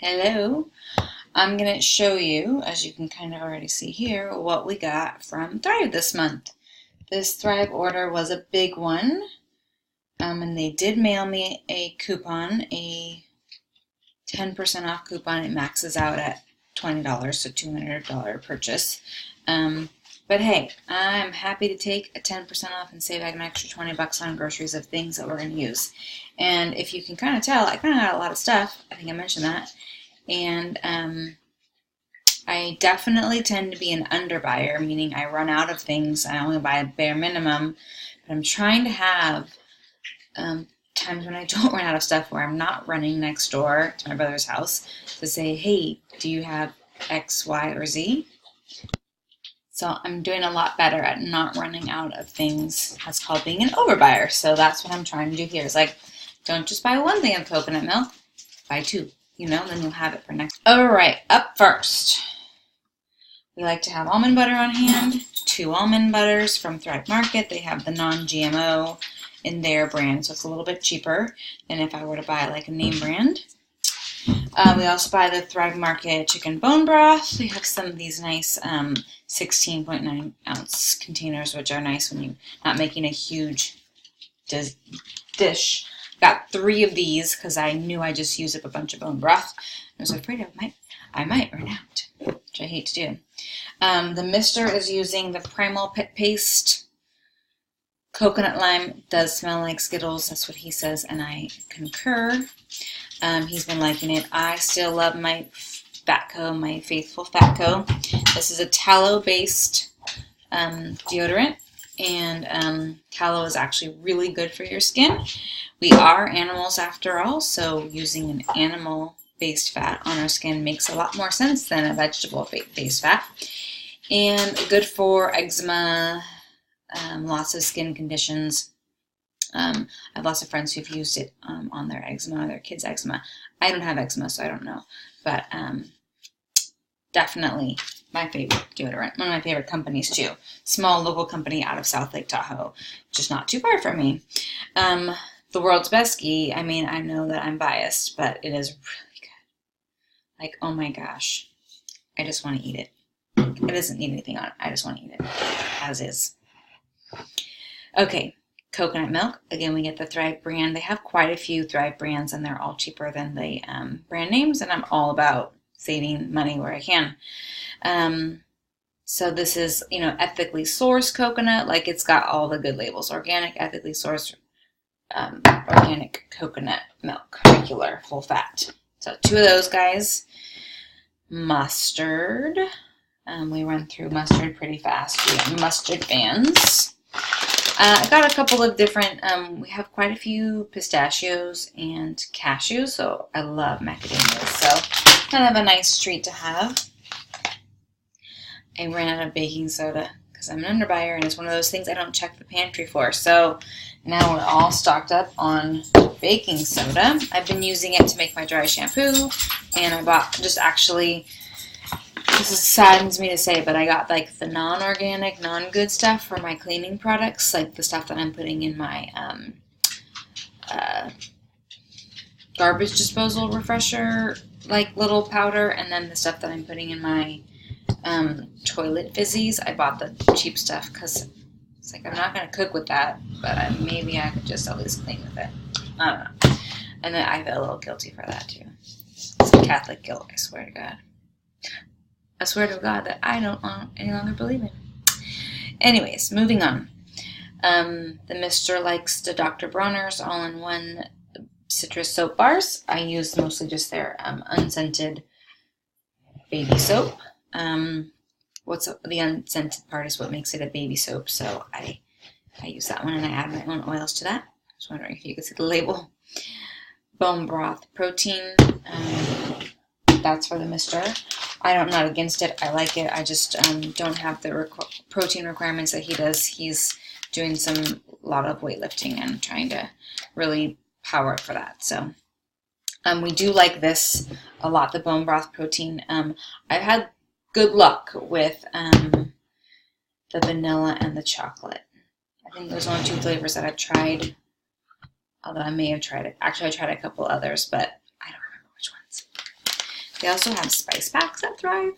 Hello. I'm going to show you, as you can kind of already see here, what we got from Thrive this month. This Thrive order was a big one, and they did mail me a coupon, a 10% off coupon. It maxes out at $20, so $200 purchase. But hey, I'm happy to take a 10% off and save an extra 20 bucks on groceries of things that we're going to use. And if you can kind of tell, I kind of got a lot of stuff. I think I mentioned that. And I definitely tend to be an underbuyer, meaning I run out of things. I only buy a bare minimum. But I'm trying to have times when I don't run out of stuff where I'm not running next door to my brother's house to say, hey, do you have X, Y, or Z? So I'm doing a lot better at not running out of things. That's called being an overbuyer. So that's what I'm trying to do here. It's like, don't just buy one thing of coconut milk, buy two, then you'll have it for next. All right, up first. We like to have almond butter on hand, 2 almond butters from Thrive Market. They have the non-GMO in their brand, so it's a little bit cheaper than if I were to buy like a name brand. We also buy the Thrive Market chicken bone broth. They have some of these nice 16.9 ounce containers, which are nice when you're not making a huge dish. Got 3 of these because I knew I just used up a bunch of bone broth. I was afraid I might run out, which I hate to do. The mister is using the Primal Pit Paste. Coconut lime does smell like Skittles. That's what he says, and I concur. He's been liking it. I still love my Fatco, my faithful Fatco. This is a tallow-based deodorant, and tallow is actually really good for your skin. We are animals after all, so using an animal-based fat on our skin makes a lot more sense than a vegetable-based fat. And good for eczema, lots of skin conditions. I have lots of friends who've used it on their eczema, or their kids' eczema. I don't have eczema, so I don't know. But definitely my favorite deodorant. One of my favorite companies, too. Small local company out of South Lake Tahoe. Just not too far from me. The World's Best Ghee, I mean, I know that I'm biased, but it is really good. Like, oh my gosh. I just want to eat it. It doesn't need anything on it. I just want to eat it. As is. Okay. Coconut milk. Again, we get the Thrive brand. They have quite a few Thrive brands, and they're all cheaper than the brand names, and I'm all about saving money where I can. So this is, ethically sourced coconut. Like, it's got all the good labels. Organic, ethically sourced, organic coconut milk. Regular, full fat. So 2 of those guys. Mustard. We run through mustard pretty fast. We have mustard bands. I got a couple of different, we have quite a few pistachios and cashews, so I love macadamias, so kind of a nice treat to have. I ran out of baking soda because I'm an underbuyer, and it's one of those things I don't check the pantry for, so now we're all stocked up on baking soda. I've been using it to make my dry shampoo, and I bought this saddens me to say, but I got like the non-organic, non-good stuff for my cleaning products, like the stuff that I'm putting in my garbage disposal refresher, like little powder, and then the stuff that I'm putting in my toilet fizzies. I bought the cheap stuff because it's like I'm not going to cook with that, but maybe I could just at least clean with it. I don't know. And then I feel a little guilty for that too. It's Catholic guilt, I swear to God. I swear to God that I don't any longer believe in. Anyways, moving on. The mister likes the Dr. Bronner's all-in-one citrus soap bars. I use mostly just their unscented baby soap. What's the unscented part is what makes it a baby soap, so I use that one, and I add my own oils to that. I was wondering if you could see the label. Bone broth protein. That's for the mister. I'm not against it. I like it. I just don't have the protein requirements that he does. He's doing a lot of weightlifting and trying to really power up for that. So we do like this a lot, the bone broth protein. I've had good luck with the vanilla and the chocolate. I think there's only 2 flavors that I've tried, although I may have tried it. Actually, I tried a couple others, but I don't remember which ones. They also have spice packs at Thrive.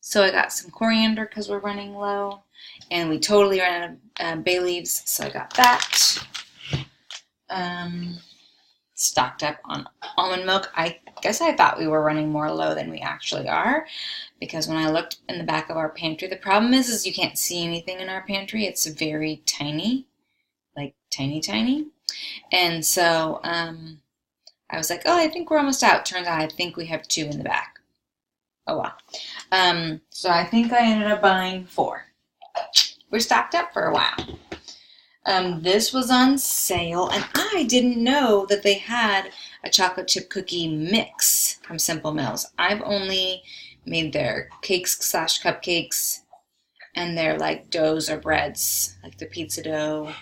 So I got some coriander because we're running low. And we totally ran out of bay leaves, so I got that. Stocked up on almond milk. I guess I thought we were running more low than we actually are, because when I looked in the back of our pantry, the problem is you can't see anything in our pantry. It's very tiny, like tiny. And so I was like, oh, I think we're almost out. Turns out I think we have 2 in the back. Oh well. So I think I ended up buying 4. We're stocked up for a while. This was on sale, and I didn't know that they had a chocolate chip cookie mix from Simple Mills. I've only made their cakes / cupcakes and their like doughs or breads, like the pizza dough,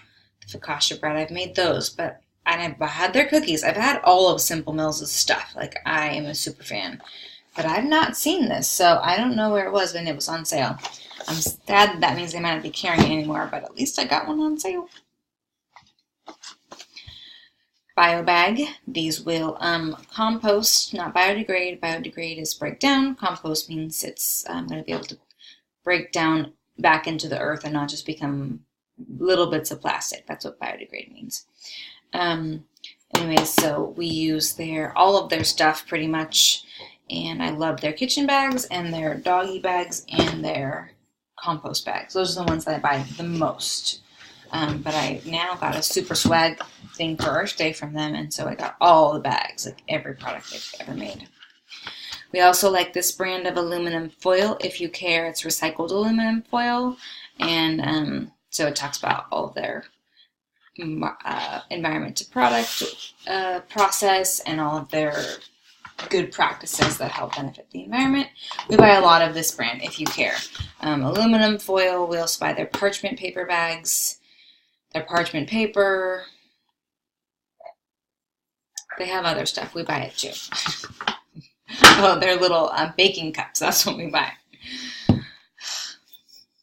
the focaccia bread. I've made those, but I never had their cookies. I've had all of Simple Mills' stuff. Like, I am a super fan. But I've not seen this, so I don't know where it was when it was on sale. I'm sad that means they might not be carrying it anymore, but at least I got one on sale. BioBag. These will compost, not biodegrade. Biodegrade is break down. Compost means it's going to be able to break down back into the earth and not just become little bits of plastic. That's what biodegrade means. Anyways, so we use all of their stuff pretty much, and I love their kitchen bags and their doggy bags and their compost bags. Those are the ones that I buy the most. But I now got a super swag thing for Earth Day from them, and so I got all the bags, like every product they've ever made. We also like this brand of aluminum foil. If you care, it's recycled aluminum foil, and so it talks about all of their environment to product process and all of their good practices that help benefit the environment. We buy a lot of this brand if you care. Aluminum foil. We also buy their parchment paper bags, their parchment paper. They have other stuff. We buy it too. Oh, their little baking cups. That's what we buy.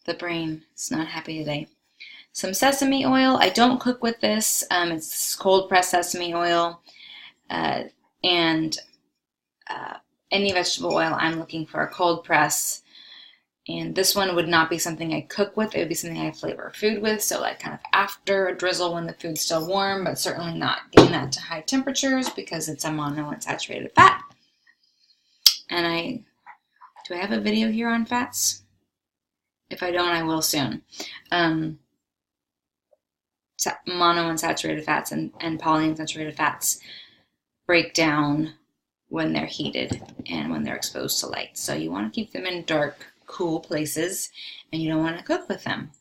The brain is not happy today. Some sesame oil. I don't cook with this. It's cold pressed sesame oil. And any vegetable oil, I'm looking for a cold press. And this one would not be something I cook with. It would be something I flavor food with. So like kind of after a drizzle when the food's still warm, but certainly not getting that to high temperatures because it's a monounsaturated fat. And do I have a video here on fats? If I don't, I will soon. Monounsaturated fats and polyunsaturated fats break down when they're heated and when they're exposed to light. So you want to keep them in dark, cool places, and you don't want to cook with them.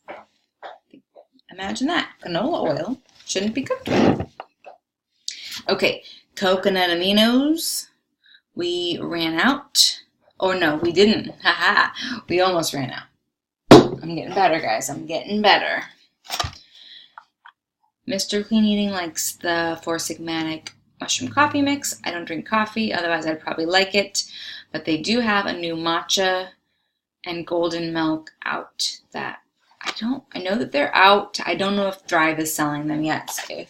Imagine that. Canola oil shouldn't be cooked with. Okay, coconut aminos. We ran out. Oh no, we didn't. Haha. We almost ran out. I'm getting better, guys. I'm getting better. Mr. Clean Eating likes the Four Sigmatic mushroom coffee mix. I don't drink coffee, otherwise I'd probably like it. But they do have a new matcha and golden milk out that I know that they're out. I don't know if Thrive is selling them yet.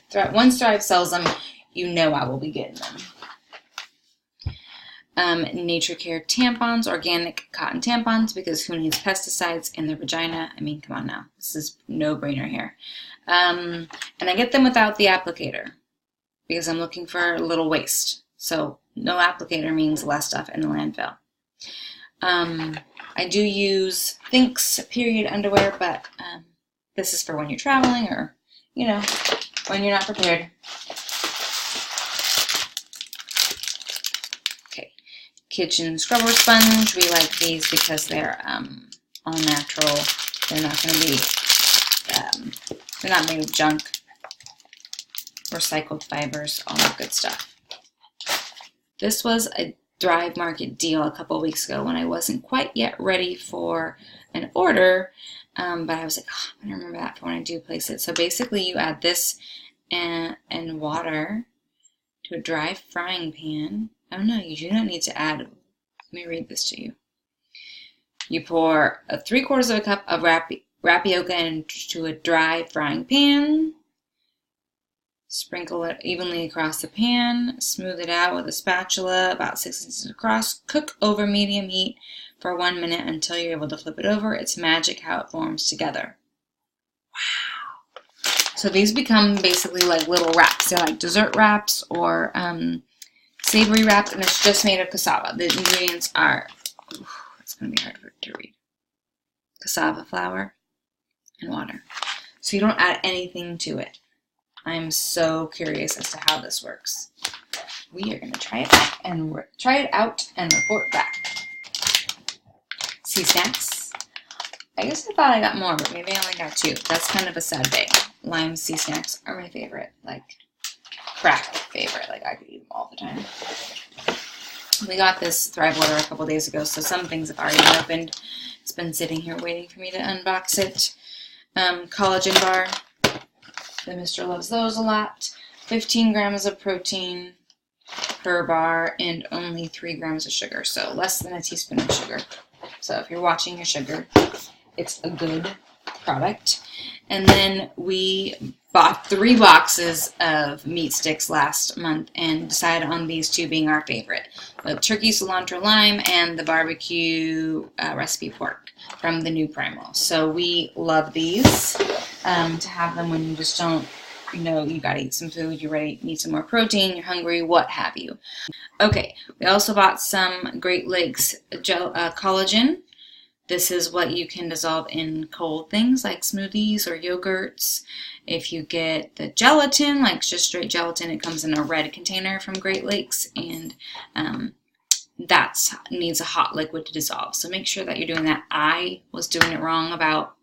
So once Thrive sells them, you know I will be getting them. Nature Care tampons, organic cotton tampons, because who needs pesticides in their vagina? I mean, come on now. This is no-brainer here. And I get them without the applicator because I'm looking for a little waste. So no applicator means less stuff in the landfill. I do use Thinx period underwear, but this is for when you're traveling or, when you're not prepared. Okay, kitchen scrubber sponge. We like these because they're all natural. They're not going to be, they're not made of junk. Recycled fibers, all that good stuff. This was a Thrive Market deal a couple weeks ago when I wasn't quite yet ready for an order, but I was like, oh, I'm going to remember that for when I do place it. So basically you add this and water to a dry frying pan. Oh no, you do not need to add, let me read this to you. You pour 3/4 cup of rapioca into a dry frying pan. Sprinkle it evenly across the pan, smooth it out with a spatula about 6 inches across, cook over medium heat for 1 minute until you're able to flip it over. It's magic how it forms together. Wow. So these become basically like little wraps. They're like dessert wraps or savory wraps, and it's just made of cassava. The ingredients are, it's going to be hard to read, cassava flour and water. So you don't add anything to it. I'm so curious as to how this works. We are going to try it out and report back. Sea snacks. I guess I thought I got more, but maybe I only got 2. That's kind of a sad day. Lime sea snacks are my favorite, like crack favorite. Like I could eat them all the time. We got this Thrive order a couple days ago, so some things have already been opened. It's been sitting here waiting for me to unbox it. Collagen bar. The Mr. loves those a lot. 15 grams of protein per bar and only 3 grams of sugar, so less than a teaspoon of sugar. So if you're watching your sugar, it's a good product. And then we bought 3 boxes of meat sticks last month and decided on these 2 being our favorite. The turkey cilantro lime and the barbecue recipe pork from the new Primal. So we love these to have them when you just don't, you know, you gotta eat some food, you're ready, need some more protein, you're hungry, what have you. Okay, we also bought some Great Lakes collagen. This is what you can dissolve in cold things like smoothies or yogurts. If you get the gelatin, like just straight gelatin, it comes in a red container from Great Lakes, and that needs a hot liquid to dissolve. So make sure that you're doing that. I was doing it wrong about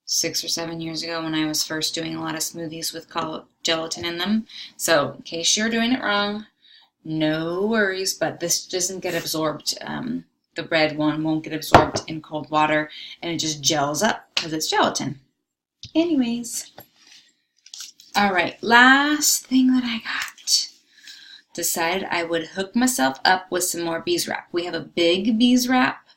6 or 7 years ago when I was first doing a lot of smoothies with gelatin in them. So in case you're doing it wrong, no worries, but this doesn't get absorbed. The red one won't get absorbed in cold water, and it just gels up because it's gelatin. Anyways, all right, last thing that I got. Decided I would hook myself up with some more bees wrap. We have a big bees wrap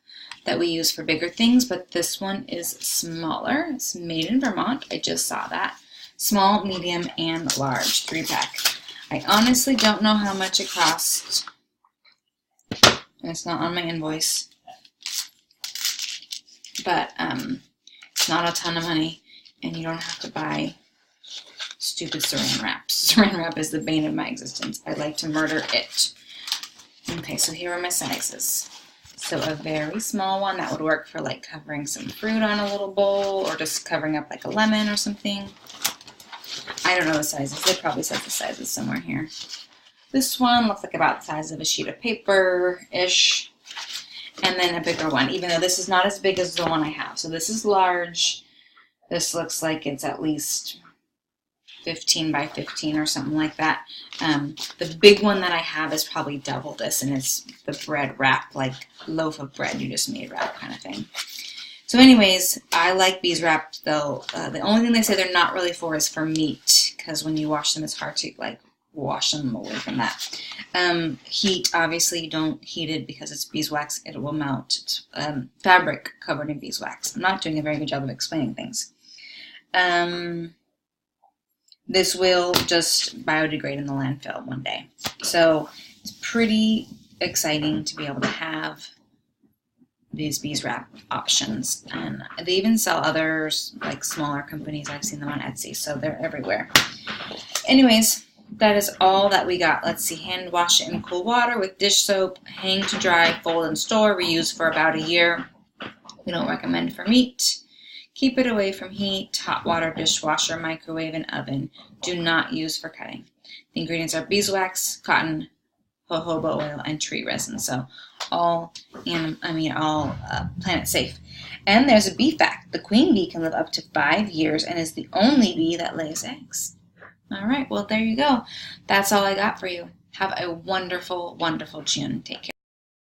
that we use for bigger things, but this one is smaller. It's made in Vermont. I just saw that. Small, medium, and large 3-pack. I honestly don't know how much it costs. It's not on my invoice, but it's not a ton of money, and you don't have to buy stupid saran wrap. Saran wrap is the bane of my existence. I like to murder it. Okay, so here are my sizes. So a very small one that would work for like covering some fruit on a little bowl, or just covering up like a lemon or something. I don't know the sizes. They probably said the sizes somewhere here. This one looks like about the size of a sheet of paper-ish. And then a bigger one, even though this is not as big as the one I have. So this is large. This looks like it's at least 15 by 15 or something like that. The big one that I have is probably double this, and it's the bread wrap, like loaf of bread you just made wrap kind of thing. So anyways, I like bees wrapped though. The only thing they say they're not really for is for meat, because when you wash them, it's hard to like wash them away from that. Heat, obviously you don't heat it because it's beeswax, it will melt. It's fabric covered in beeswax. I'm not doing a very good job of explaining things. This will just biodegrade in the landfill one day. So it's pretty exciting to be able to have these bees wrap options. And they even sell others, like smaller companies. I've seen them on Etsy, so they're everywhere. Anyways, that is all that we got. Let's see, hand wash it in cool water with dish soap, hang to dry, fold and store, reuse for about a year. We don't recommend for meat. Keep it away from heat, hot water, dishwasher, microwave, and oven. Do not use for cutting. The ingredients are beeswax, cotton, jojoba oil, and tree resin. So all planet safe. And there's a bee fact. The queen bee can live up to 5 years and is the only bee that lays eggs. All right, well, there you go. That's all I got for you. Have a wonderful, wonderful June. Take care.